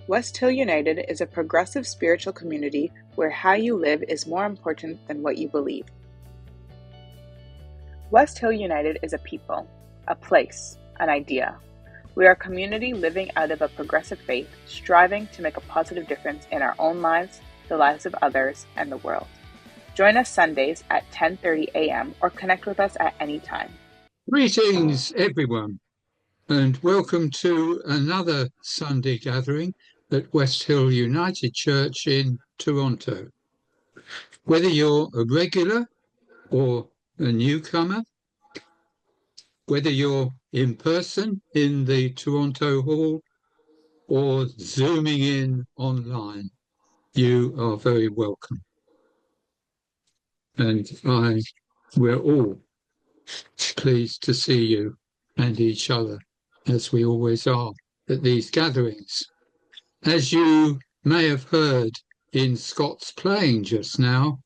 West Hill United is a progressive spiritual community where how you live is more important than what you believe. West Hill United is a people, a place, an idea. We are a community living out of a progressive faith, striving to make a positive difference in our own lives, the lives of others, and the world. Join us Sundays at 10:30 a.m. or connect with us at any time. Greetings, everyone, and welcome to another Sunday gathering at West Hill United Church in Toronto. Whether you're a regular or a newcomer, whether you're in person in the Toronto Hall or zooming in online, you are very welcome. And we're all pleased to see you and each other, as we always are at these gatherings. As you may have heard in Scott's playing just now,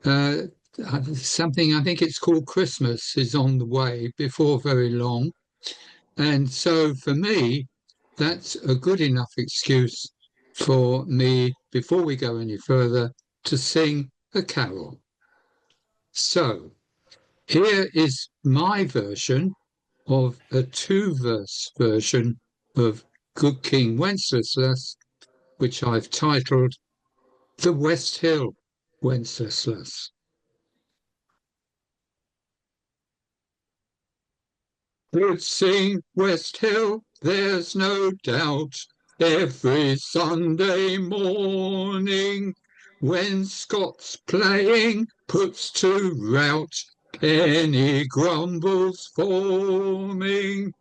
something, I think it's called Christmas, is on the way before very long. And so for me, that's a good enough excuse for me, before we go any further, to sing a carol. So here is my version of a two-verse version of Good King Wenceslas, which I've titled The West Hill Wenceslas. Good sing West Hill, there's no doubt, every Sunday morning, when Scott's playing puts to rout any grumbles forming.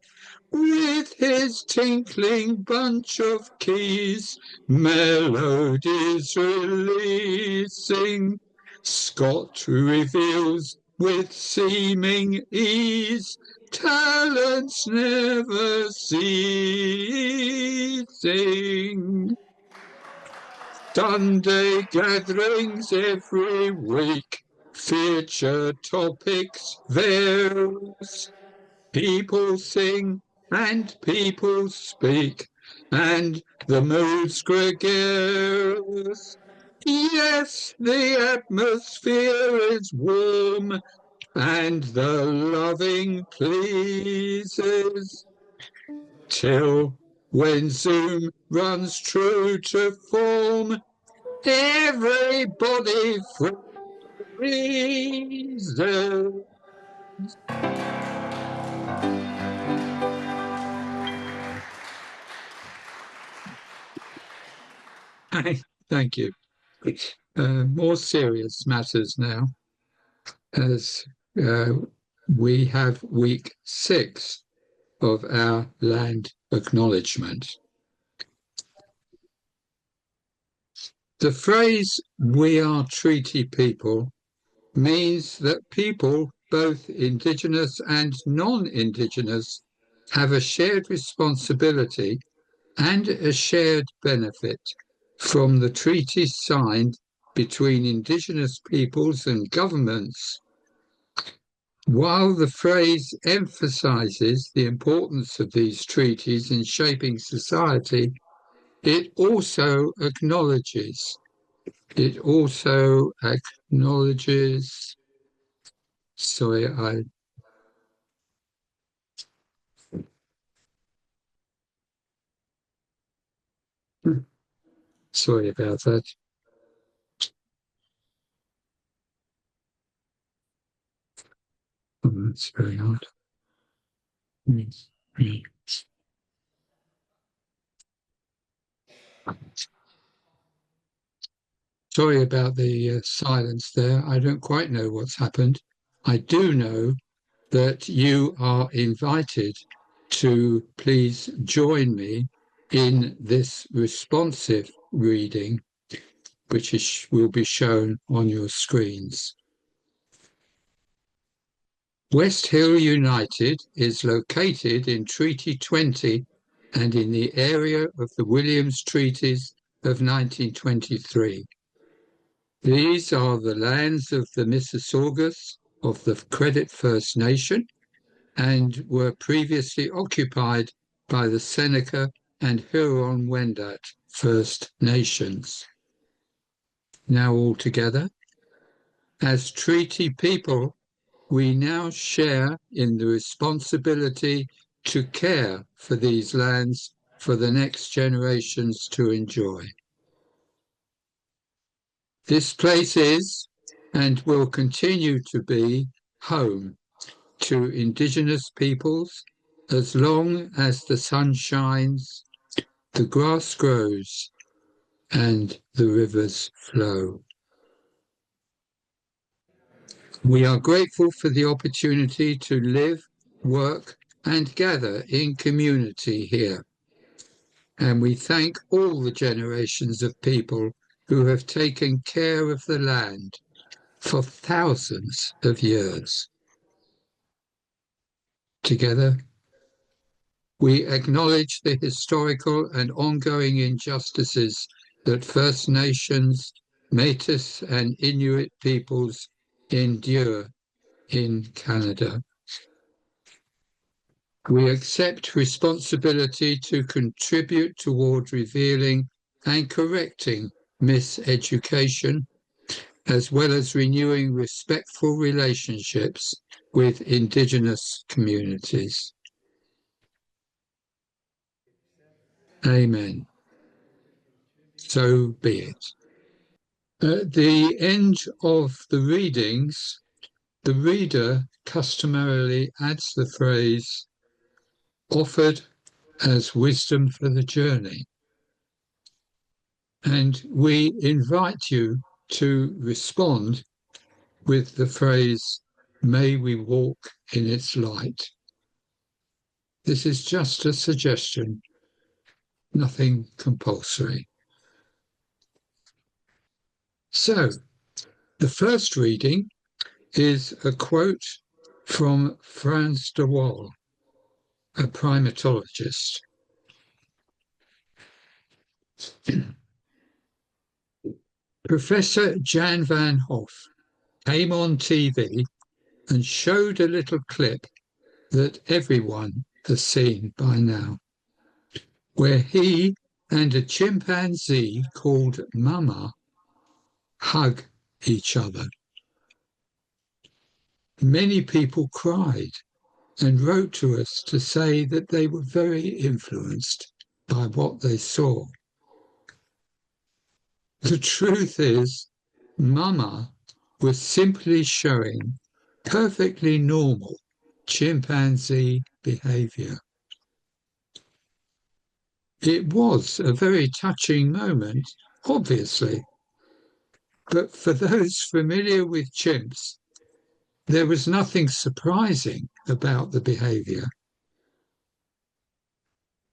With his tinkling bunch of keys, melodies releasing, Scott reveals with seeming ease talents never ceasing. Sunday gatherings every week feature topics various. People sing and people speak, and the mood's gregarious. Yes, the atmosphere is warm, and the loving pleases, till when Zoom runs true to form, everybody freezes. Thank you. More serious matters now, as we have week 6 of our land acknowledgement. The phrase "we are treaty people" means that people, both Indigenous and non-Indigenous, have a shared responsibility and a shared benefit from the treaties signed between Indigenous peoples and governments. While the phrase emphasises the importance of these treaties in shaping society, it also acknowledges, sorry, sorry about that. Oh, that's very odd. Sorry about the silence there. I don't quite know what's happened. I do know that you are invited to please join me in this responsive reading, which will be shown on your screens. West Hill United is located in Treaty 20 and in the area of the Williams Treaties of 1923. These are the lands of the Mississaugas of the Credit First Nation and were previously occupied by the Seneca and Huron-Wendat First Nations. Now all together, as treaty people, we now share in the responsibility to care for these lands for the next generations to enjoy. This place is and will continue to be home to Indigenous peoples as long as the sun shines, the grass grows, and the rivers flow. We are grateful for the opportunity to live, work, and gather in community here. And we thank all the generations of people who have taken care of the land for thousands of years. Together, we acknowledge the historical and ongoing injustices that First Nations, Métis, and Inuit peoples endure in Canada. We accept responsibility to contribute toward revealing and correcting miseducation, as well as renewing respectful relationships with Indigenous communities. Amen. So be it. At the end of the readings, the reader customarily adds the phrase, offered as wisdom for the journey. And we invite you to respond with the phrase, may we walk in its light. This is just a suggestion, nothing compulsory. So, the first reading is a quote from Frans de Waal, a primatologist. Professor Jan van Hoff came on TV and showed a little clip that everyone has seen by now, where he and a chimpanzee called Mama hug each other. Many people cried and wrote to us to say that they were very influenced by what they saw. The truth is, Mama was simply showing perfectly normal chimpanzee behavior. It was a very touching moment, obviously, but for those familiar with chimps, there was nothing surprising about the behavior.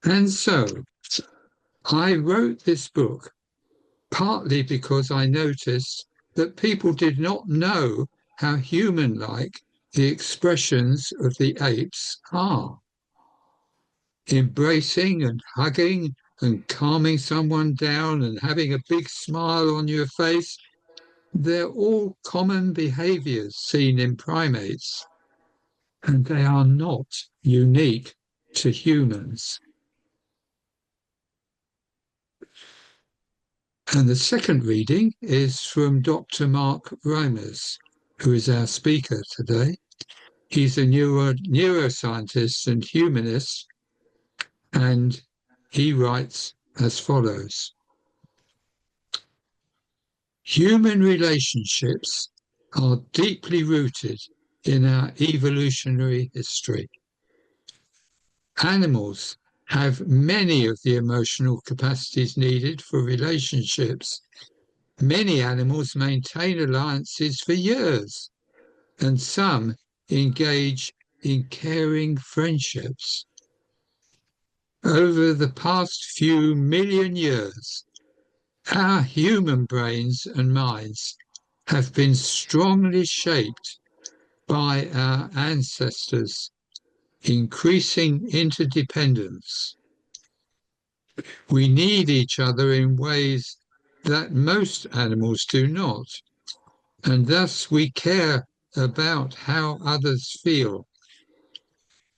And so I wrote this book partly because I noticed that people did not know how human-like the expressions of the apes are. Embracing and hugging and calming someone down and having a big smile on your face, they're all common behaviors seen in primates, and they are not unique to humans. And the second reading is from Dr. Mark Reimers, who is our speaker today. He's a neuroscientist and humanist, and he writes as follows. Human relationships are deeply rooted in our evolutionary history. Animals have many of the emotional capacities needed for relationships. Many animals maintain alliances for years, and some engage in caring friendships. Over the past few million years, our human brains and minds have been strongly shaped by our ancestors' increasing interdependence. We need each other in ways that most animals do not, and thus we care about how others feel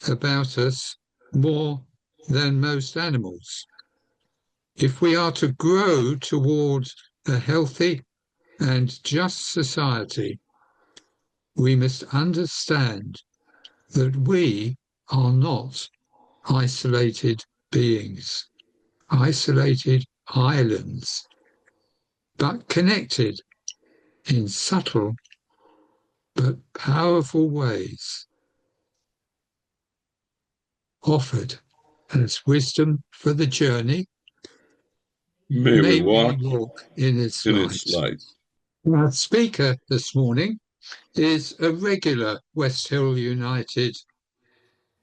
about us more than most animals. If we are to grow towards a healthy and just society, we must understand that we are not isolated beings, isolated islands, but connected in subtle but powerful ways, offered as wisdom for the journey. May we May we walk walk in its in its light. light. Our speaker this morning is a regular West Hill United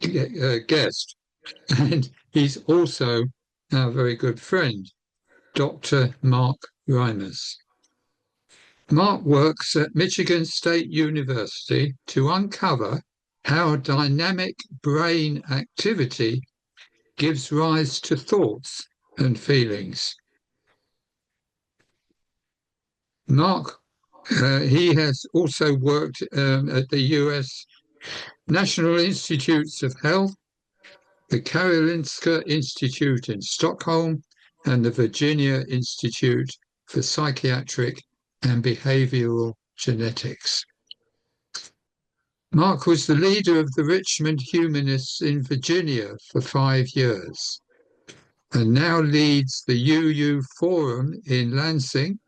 guest, and he's also our very good friend, Dr. Mark Reimers. Mark works at Michigan State University to uncover how dynamic brain activity gives rise to thoughts and feelings. Mark, he has also worked at the US National Institutes of Health, the Karolinska Institute in Stockholm, and the Virginia Institute for Psychiatric and Behavioral Genetics. Mark was the leader of the Richmond Humanists in Virginia for 5 years and now leads the UU Forum in Lansing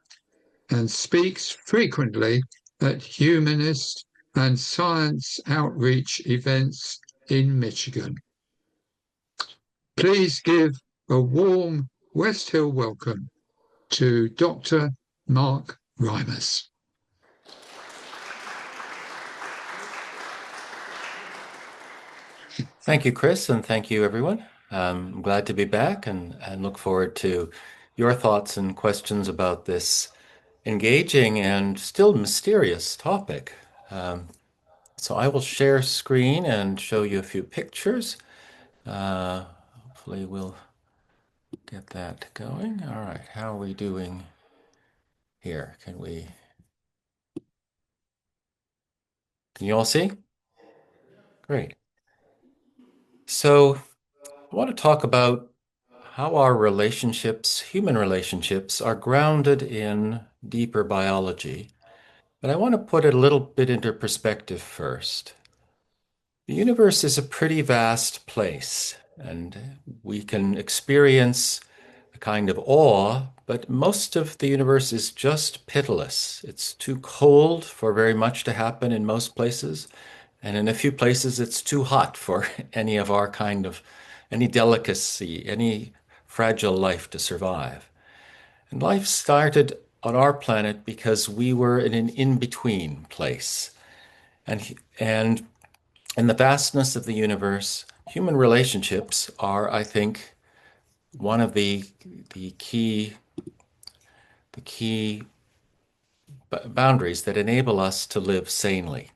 and speaks frequently at humanist and science outreach events in Michigan. Please give a warm West Hill welcome to Dr. Mark Reimers. Thank you, Chris, and thank you, everyone. I'm glad to be back and look forward to your thoughts and questions about this engaging and still mysterious topic. So I will share screen and show you a few pictures. Hopefully we'll get that going. All right, how are we doing here? Can you all see? Great. So I want to talk about how our relationships, human relationships, are grounded in deeper biology. But I want to put it a little bit into perspective first. The universe is a pretty vast place, and we can experience a kind of awe, but most of the universe is just pitiless. It's too cold for very much to happen in most places, and in a few places it's too hot for any delicacy, any fragile life to survive. And life started on our planet because we were in an in-between place. And in the vastness of the universe, human relationships are, I think, one of the key boundaries that enable us to live sanely.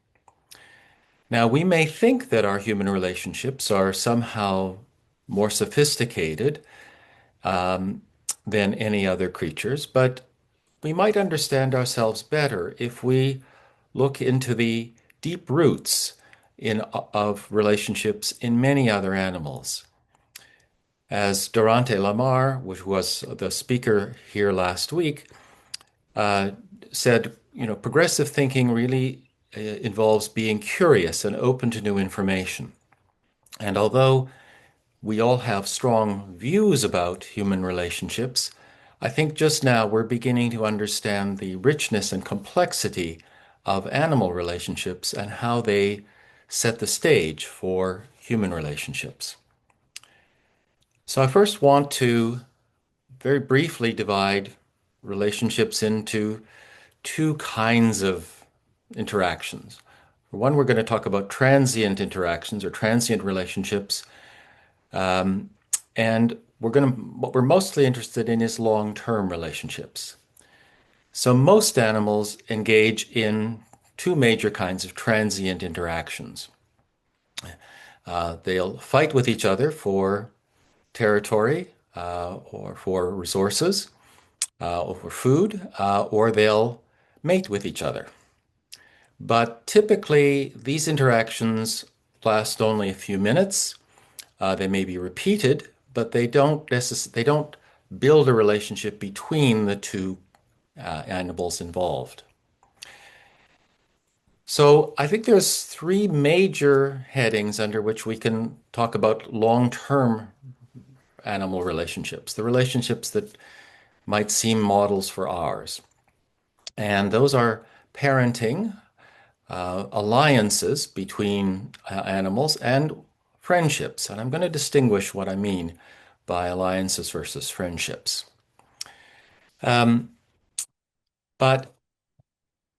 Now, we may think that our human relationships are somehow more sophisticated than any other creatures, but we might understand ourselves better if we look into the deep roots of relationships in many other animals. As Durante Lamar, which was the speaker here last week, said, progressive thinking really involves being curious and open to new information. And although we all have strong views about human relationships, I think just now we're beginning to understand the richness and complexity of animal relationships and how they set the stage for human relationships. So I first want to very briefly divide relationships into two kinds of interactions. For one, we're going to talk about transient interactions or transient relationships. And what we're mostly interested in is long-term relationships. So most animals engage in two major kinds of transient interactions. They'll fight with each other for territory or for resources or for food, or they'll mate with each other. But typically, these interactions last only a few minutes. They may be repeated, but they don't build a relationship between the two animals involved. So I think there's three major headings under which we can talk about long-term animal relationships, the relationships that might seem models for ours. And those are parenting, alliances between animals, and friendships. And I'm going to distinguish what I mean by alliances versus friendships. But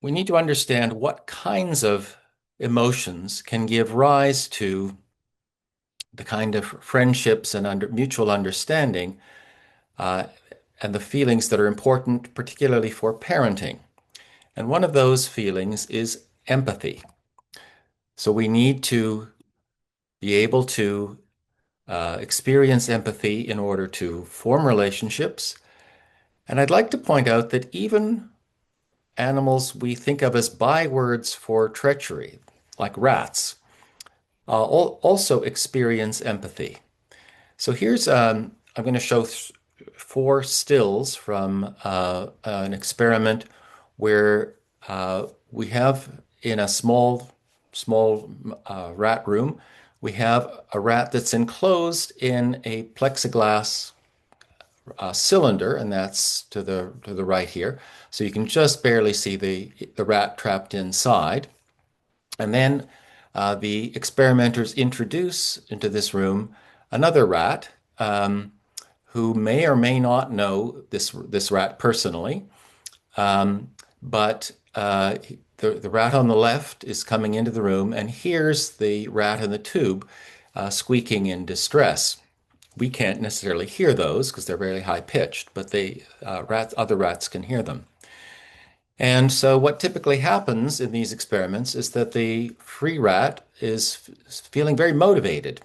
we need to understand what kinds of emotions can give rise to the kind of friendships and mutual understanding and the feelings that are important, particularly for parenting. And one of those feelings is empathy. So we need to be able to experience empathy in order to form relationships. And I'd like to point out that even animals we think of as bywords for treachery, like rats, also experience empathy. So here's, I'm going to show four stills from an experiment where we have in a small rat room, we have a rat that's enclosed in a plexiglass cylinder, and that's to the right here. So you can just barely see the rat trapped inside. And then the experimenters introduce into this room another rat who may or may not know this rat personally, but the rat on the left is coming into the room and hears the rat in the tube squeaking in distress. We can't necessarily hear those because they're very high pitched, but other rats can hear them. And so what typically happens in these experiments is that the free rat is feeling very motivated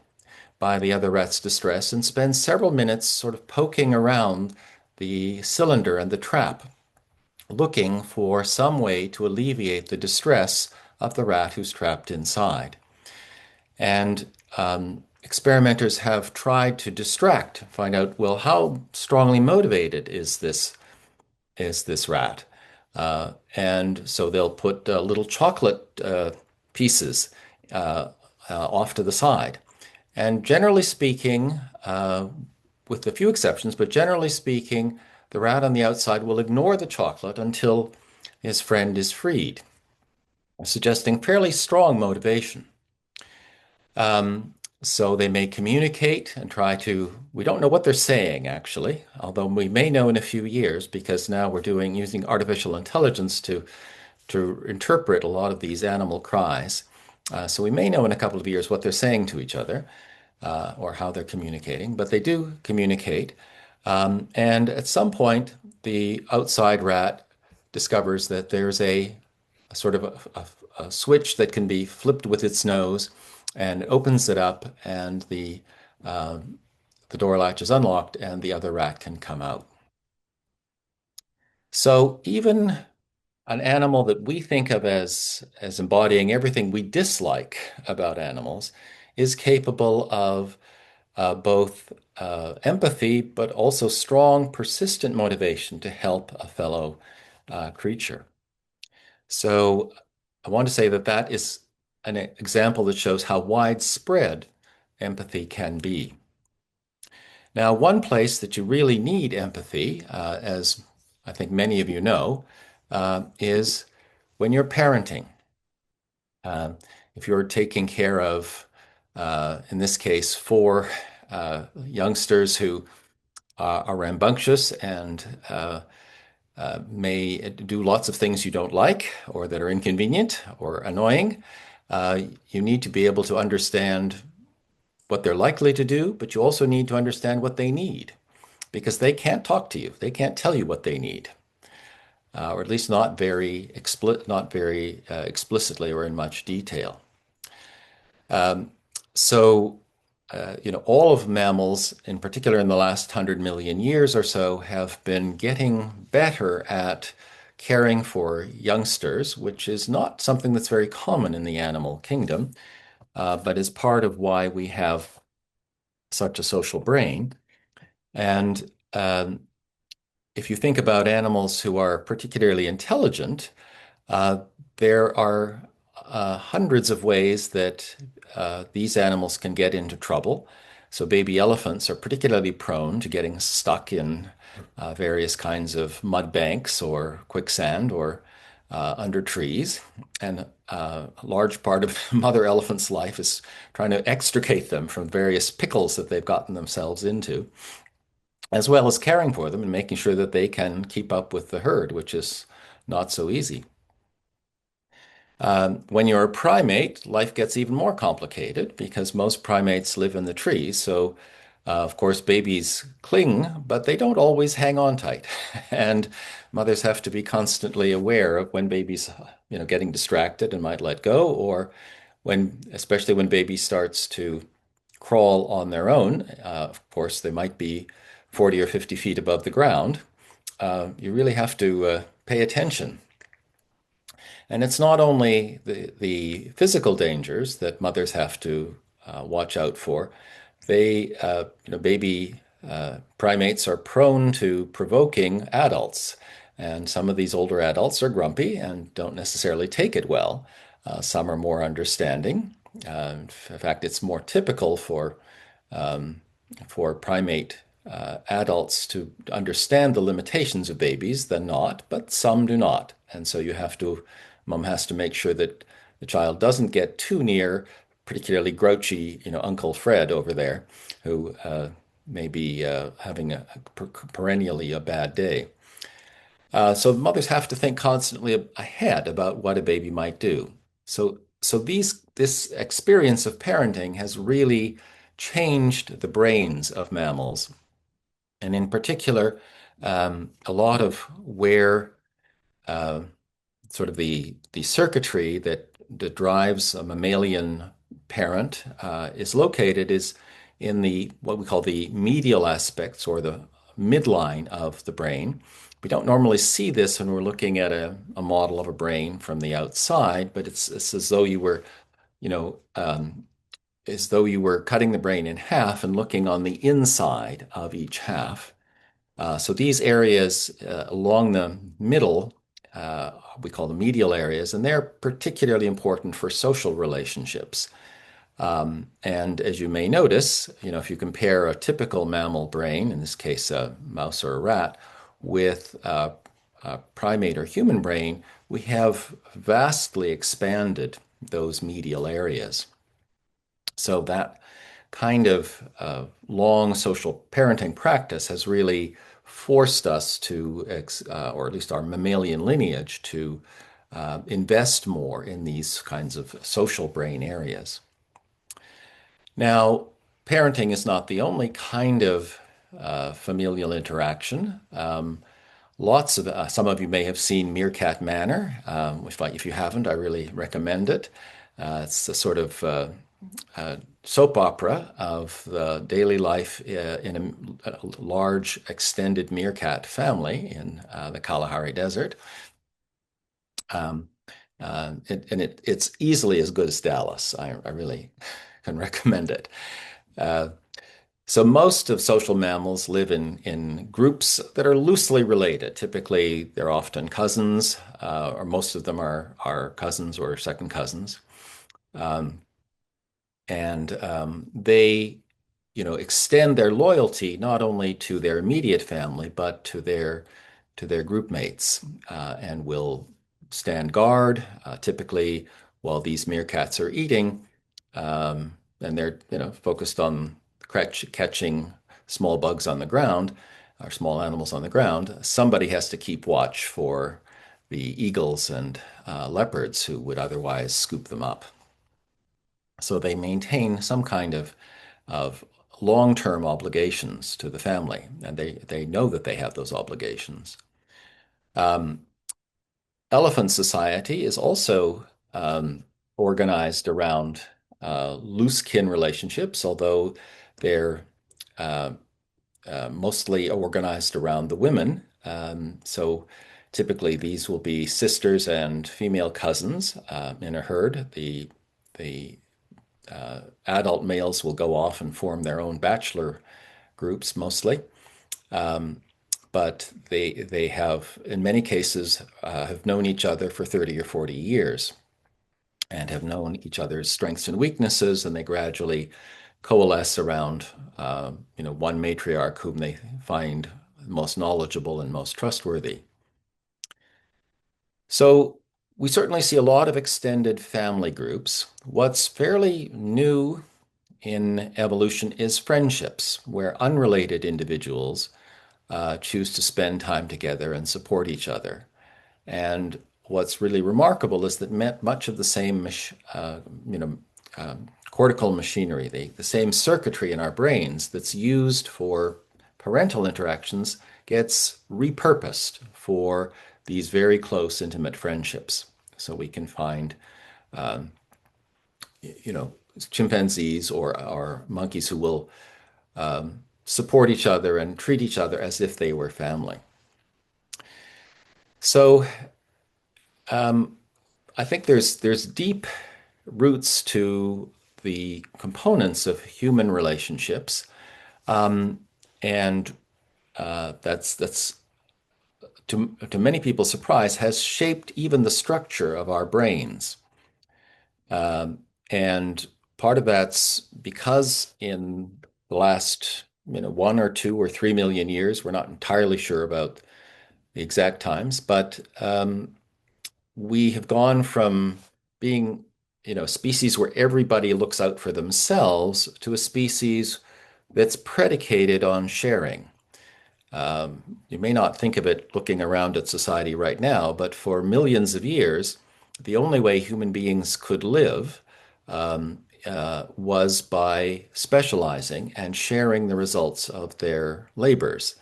by the other rat's distress and spends several minutes sort of poking around the cylinder and the trap, looking for some way to alleviate the distress of the rat who's trapped inside. And experimenters have tried to find out, well, how strongly motivated is this rat? And so they'll put little chocolate pieces off to the side. And generally speaking, with a few exceptions, but generally speaking, the rat on the outside will ignore the chocolate until his friend is freed, suggesting fairly strong motivation. So they may communicate and we don't know what they're saying actually, although we may know in a few years because now we're using artificial intelligence to interpret a lot of these animal cries. So we may know in a couple of years what they're saying to each other or how they're communicating, but they do communicate. And at some point, the outside rat discovers that there's a sort of a switch that can be flipped with its nose and opens it up, and the door latch is unlocked, and the other rat can come out. So even an animal that we think of as embodying everything we dislike about animals is capable of both empathy, but also strong, persistent motivation to help a fellow creature. So I want to say that is an example that shows how widespread empathy can be. Now, one place that you really need empathy, as I think many of you know, is when you're parenting. If you're taking care of, in this case, four youngsters who are rambunctious and may do lots of things you don't like or that are inconvenient or annoying, you need to be able to understand what they're likely to do, but you also need to understand what they need because they can't talk to you. They can't tell you what they need, or at least not very explicitly or in much detail. All of mammals, in particular in the last 100 million years or so, have been getting better at caring for youngsters, which is not something that's very common in the animal kingdom, but is part of why we have such a social brain. And um, if you think about animals who are particularly intelligent, uh, there are hundreds of ways that these animals can get into trouble. So baby elephants are particularly prone to getting stuck in various kinds of mud banks or quicksand or under trees. And a large part of mother elephant's life is trying to extricate them from various pickles that they've gotten themselves into, as well as caring for them and making sure that they can keep up with the herd, which is not so easy. When you're a primate, life gets even more complicated because most primates live in the trees. So, of course, babies cling, but they don't always hang on tight. And mothers have to be constantly aware of when babies, getting distracted and might let go, or especially when baby starts to crawl on their own. Of course, they might be 40 or 50 feet above the ground. You really have to pay attention. And it's not only the physical dangers that mothers have to watch out for. Baby primates are prone to provoking adults. And some of these older adults are grumpy and don't necessarily take it well. Some are more understanding. In fact, it's more typical for primate adults to understand the limitations of babies than not, but some do not. And so mom has to make sure that the child doesn't get too near, particularly grouchy, Uncle Fred over there, who may be having perennially a bad day. So mothers have to think constantly ahead about what a baby might do. So this experience of parenting has really changed the brains of mammals, and in particular, a lot of where uh, sort of the circuitry that drives a mammalian parent is located is in the what we call the medial aspects or the midline of the brain. We don't normally see this when we're looking at a model of a brain from the outside, but it's as though you were, you know, um, as though you were cutting the brain in half and looking on the inside of each half. So these areas along the middle, we call the medial areas, and they're particularly important for social relationships. And as you may notice, if you compare a typical mammal brain, in this case a mouse or a rat, with a primate or human brain, we have vastly expanded those medial areas. So that kind of long social parenting practice has really forced us to, or at least our mammalian lineage, to invest more in these kinds of social brain areas. Now, parenting is not the only kind of familial interaction. Some of you may have seen Meerkat Manor. If you haven't, I really recommend it. It's a sort of soap opera of the daily life in a large extended meerkat family in the Kalahari Desert. It's easily as good as Dallas. I really can recommend it. So most of social mammals live in groups that are loosely related. Typically, they're often cousins, or most of them are cousins or second cousins. And they, extend their loyalty not only to their immediate family, but to their group mates, and will stand guard, typically while these meerkats are eating, and they're, focused on catching small bugs on the ground or small animals on the ground. Somebody has to keep watch for the eagles and leopards who would otherwise scoop them up. So they maintain some kind of long-term obligations to the family, and they know that they have those obligations. Um, Elephant society is also organized around loose kin relationships, although they're uh, mostly organized around the women. So typically these will be sisters and female cousins in a herd. The adult males will go off and form their own bachelor groups mostly. but they have, in many cases, have known each other for 30 or 40 years and have known each other's strengths and weaknesses, and they gradually coalesce around one matriarch whom they find most knowledgeable and most trustworthy. So we certainly see a lot of extended family groups. What's fairly new in evolution is friendships, where unrelated individuals choose to spend time together and support each other. And what's really remarkable is that much of the same, cortical machinery, the same circuitry in our brains that's used for parental interactions gets repurposed for these very close, intimate friendships. So we can find, chimpanzees or monkeys who will support each other and treat each other as if they were family. So I think there's deep roots to the components of human relationships, and that's to many people's surprise has shaped even the structure of our brains. And part of that's because in the last 1 or 2 or 3 million years, we're not entirely sure about the exact times, but we have gone from being, a species where everybody looks out for themselves to a species that's predicated on sharing. You may not think of it looking around at society right now, but for millions of years, the only way human beings could live was by specializing and sharing the results of their labors.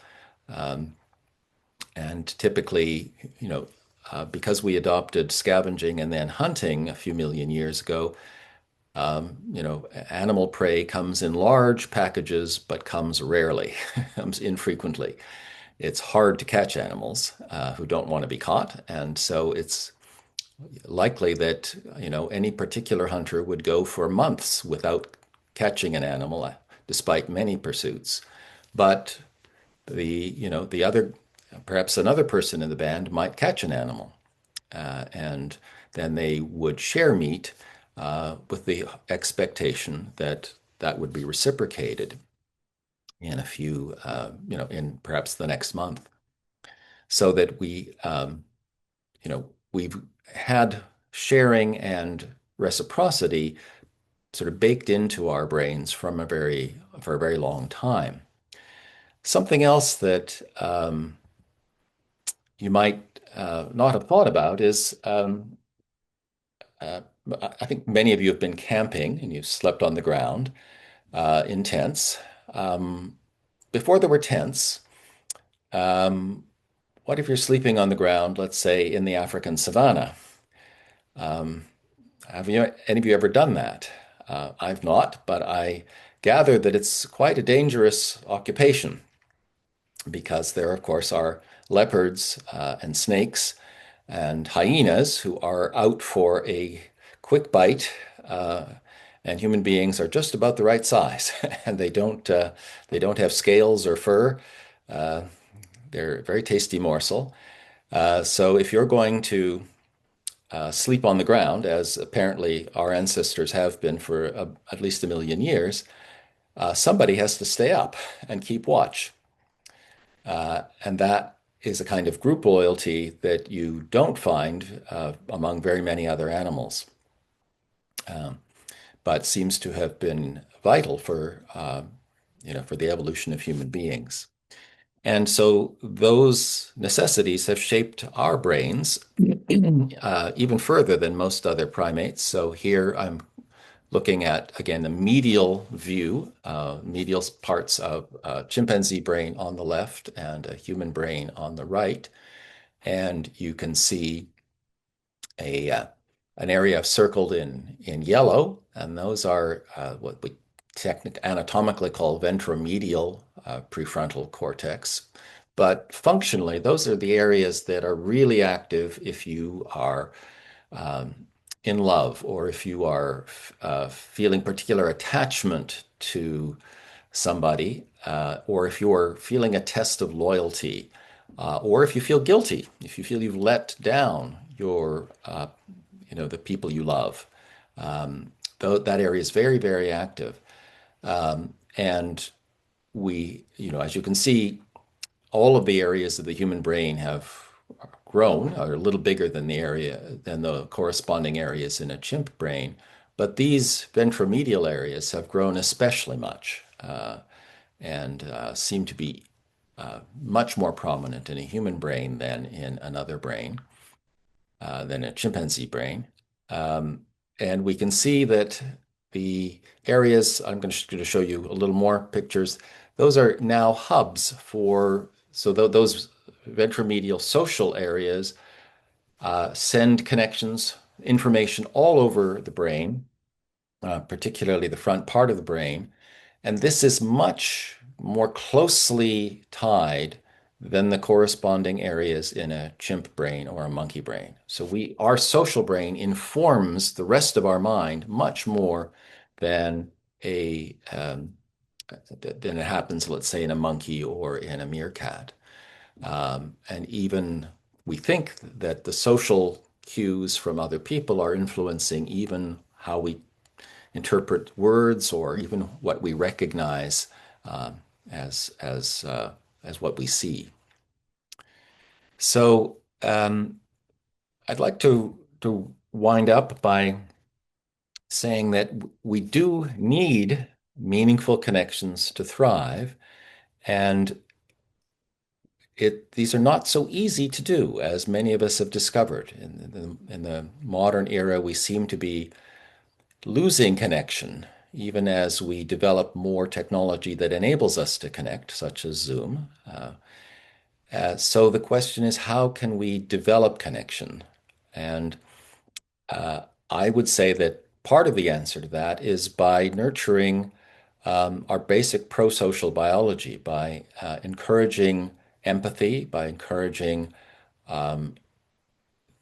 And typically, because we adopted scavenging and then hunting a few million years ago, animal prey comes in large packages, but comes rarely, comes infrequently. It's hard to catch animals who don't want to be caught, and so it's likely that any particular hunter would go for months without catching an animal, despite many pursuits. But the other, perhaps another person in the band might catch an animal, and then they would share meat with the expectation that that would be reciprocated in a few, in perhaps the next month, so that we've had sharing and reciprocity sort of baked into our brains for a very long time. Something else that you might not have thought about is I think many of you have been camping and you've slept on the ground in tents. Before there were tents, what if you're sleeping on the ground, let's say in the African savannah? Have any of you ever done that? I've not, but I gather that it's quite a dangerous occupation because there, of course, are leopards and snakes and hyenas who are out for a quick bite, and human beings are just about the right size, and they don't have scales or fur. They're a very tasty morsel. So if you're going to sleep on the ground, as apparently our ancestors have been for at least 1 million years, somebody has to stay up and keep watch. And that is a kind of group loyalty that you don't find among very many other animals, but seems to have been vital for the evolution of human beings. And so those necessities have shaped our brains even further than most other primates. So here I'm looking at, again, the medial view, medial parts of a chimpanzee brain on the left and a human brain on the right. And you can see an area circled in yellow, and those are what we anatomically call ventromedial prefrontal cortex. But functionally, those are the areas that are really active if you are in love, or if you are feeling particular attachment to somebody. or if you're feeling a test of loyalty, or if you feel guilty, if you feel you've let down the people you love. Though that area is very, very active. And as you can see, all of the areas of the human brain have grown, are a little bigger than the corresponding areas in a chimp brain. But these ventromedial areas have grown especially much, and seem to be much more prominent in a human brain than in another brain, than a chimpanzee brain. And we can see that the areas, I'm going to show you a little more pictures, those are now hubs those ventromedial social areas send connections, information all over the brain, particularly the front part of the brain. And this is much more closely tied than the corresponding areas in a chimp brain or a monkey brain. So our social brain informs the rest of our mind much more than than it happens, let's say, in a monkey or in a meerkat. And even we think that the social cues from other people are influencing even how we interpret words or even what we recognize as what we see. So I'd like to wind up by saying that we do need meaningful connections to thrive, and these are not so easy to do, as many of us have discovered. In the modern era, we seem to be losing connection, even as we develop more technology that enables us to connect, such as Zoom. So the question is, how can we develop connection? And I would say that part of the answer to that is by nurturing our basic pro-social biology, by encouraging empathy, by encouraging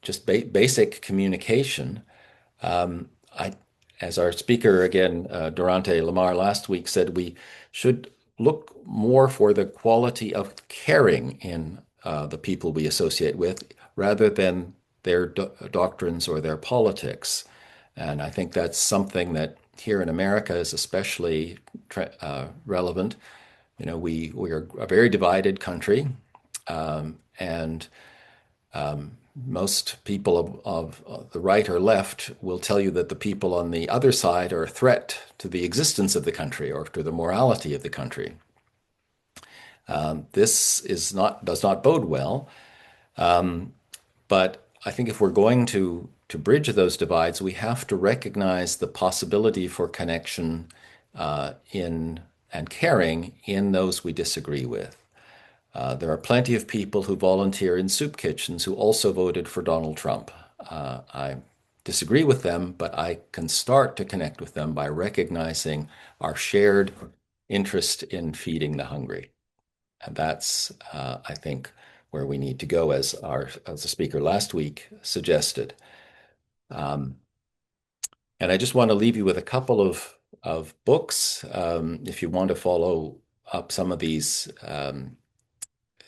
just basic communication. As our speaker again, Durante Lamar, last week said, we should look more for the quality of caring in the people we associate with rather than their doctrines or their politics. And I think that's something that here in America is especially relevant. We are a very divided country, and most people of the right or left will tell you that the people on the other side are a threat to the existence of the country or to the morality of the country. This does not bode well. But I think if we're going to bridge those divides, we have to recognize the possibility for connection and caring in those we disagree with. There are plenty of people who volunteer in soup kitchens who also voted for Donald Trump. I disagree with them, but I can start to connect with them by recognizing our shared interest in feeding the hungry. And that's, I think, where we need to go, as the speaker last week suggested. And I just want to leave you with a couple of books, if you want to follow up some of these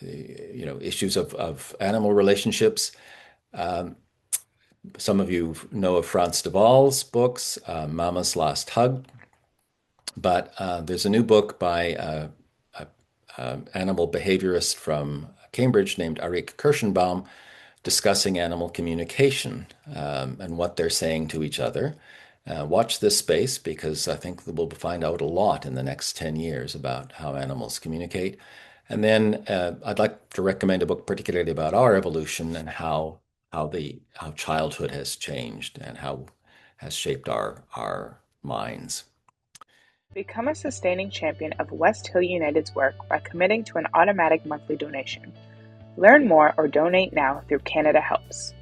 issues of animal relationships. Some of you know of Frans de Waal's books, Mama's Last Hug, but there's a new book by an animal behaviorist from Cambridge named Arik Kirschenbaum discussing animal communication and what they're saying to each other. Watch this space, because I think that we'll find out a lot in the next 10 years about how animals communicate. And then I'd like to recommend a book particularly about our evolution and how childhood has changed and how has shaped our minds. Become a sustaining champion of West Hill United's work by committing to an automatic monthly donation. Learn more or donate now through Canada Helps.